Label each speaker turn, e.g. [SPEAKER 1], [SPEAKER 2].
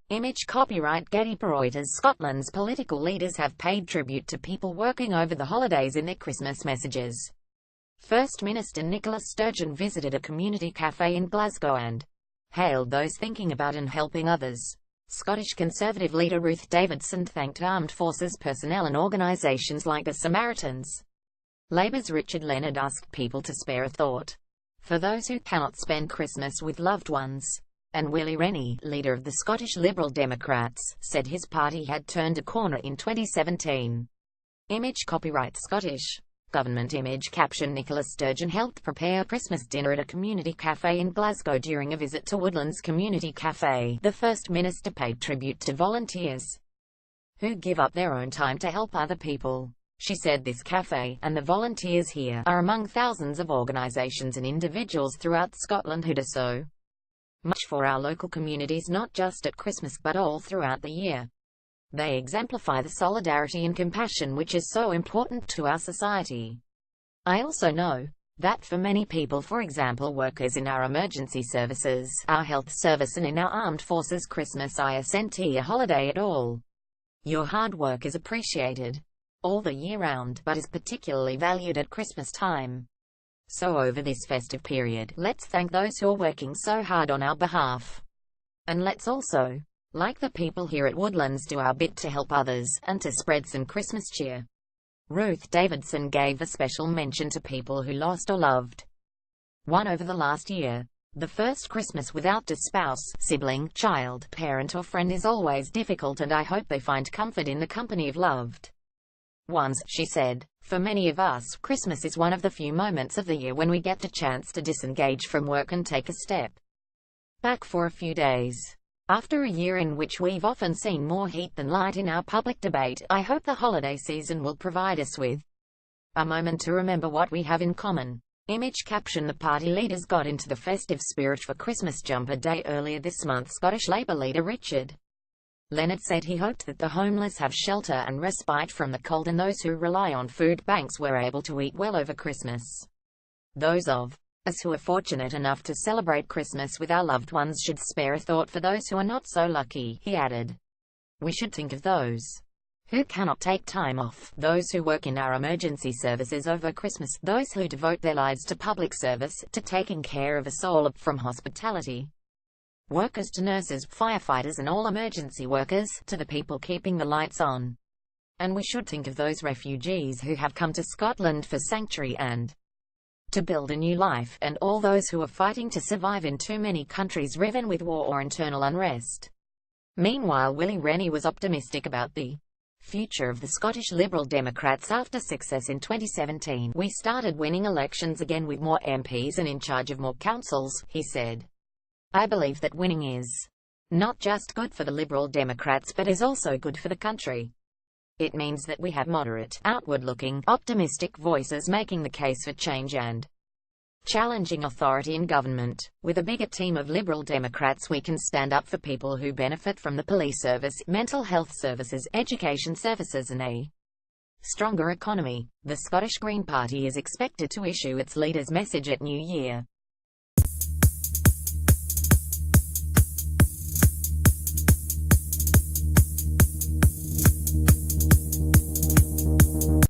[SPEAKER 1] Image copyright Getty Reuters. Scotland's political leaders have paid tribute to people working over the holidays in their Christmas messages. First Minister Nicola Sturgeon visited a community cafe in Glasgow and hailed those thinking about and helping others. Scottish Conservative leader Ruth Davidson thanked armed forces personnel and organisations like the Samaritans. Labour's Richard Leonard asked people to spare a thought for those who cannot spend Christmas with loved ones. And Willie Rennie, leader of the Scottish Liberal Democrats, said his party had turned a corner in 2017. Image copyright Scottish Government image caption Nicola Sturgeon helped prepare a Christmas dinner at a community cafe in Glasgow during a visit to Woodlands Community Cafe. The First Minister paid tribute to volunteers who give up their own time to help other people. She said this cafe, and the volunteers here, are among thousands of organisations and individuals throughout Scotland who do so much for our local communities, not just at Christmas but all throughout the year. They exemplify the solidarity and compassion which is so important to our society. I also know that for many people, for example workers in our emergency services, our health service and in our armed forces, Christmas isn't a holiday at all. Your hard work is appreciated all the year round, but is particularly valued at Christmas time. So over this festive period, let's thank those who are working so hard on our behalf. And let's also, like the people here at Woodlands, do our bit to help others, and to spread some Christmas cheer. Ruth Davidson gave a special mention to people who lost or loved one over the last year. The first Christmas without a spouse, sibling, child, parent or friend is always difficult, and I hope they find comfort in the company of loved ones, she said. For many of us, Christmas is one of the few moments of the year when we get the chance to disengage from work and take a step back for a few days. After a year in which we've often seen more heat than light in our public debate, I hope the holiday season will provide us with a moment to remember what we have in common. Image caption The party leaders got into the festive spirit for Christmas Jumper Day earlier this month. Scottish Labour leader Richard Leonard said he hoped that the homeless have shelter and respite from the cold, and those who rely on food banks were able to eat well over Christmas. Those of us who are fortunate enough to celebrate Christmas with our loved ones should spare a thought for those who are not so lucky, he added. We should think of those who cannot take time off, those who work in our emergency services over Christmas, those who devote their lives to public service, to taking care of us all, from hospitality workers to nurses, firefighters and all emergency workers, to the people keeping the lights on. And we should think of those refugees who have come to Scotland for sanctuary and to build a new life, and all those who are fighting to survive in too many countries riven with war or internal unrest. Meanwhile, Willie Rennie was optimistic about the future of the Scottish Liberal Democrats after success in 2017. We started winning elections again with more MPs and in charge of more councils, he said. I believe that winning is not just good for the Liberal Democrats but is also good for the country. It means that we have moderate, outward-looking, optimistic voices making the case for change and challenging authority in government. With a bigger team of Liberal Democrats, we can stand up for people who benefit from the police service, mental health services, education services and a stronger economy. The Scottish Green Party is expected to issue its leader's message at New Year.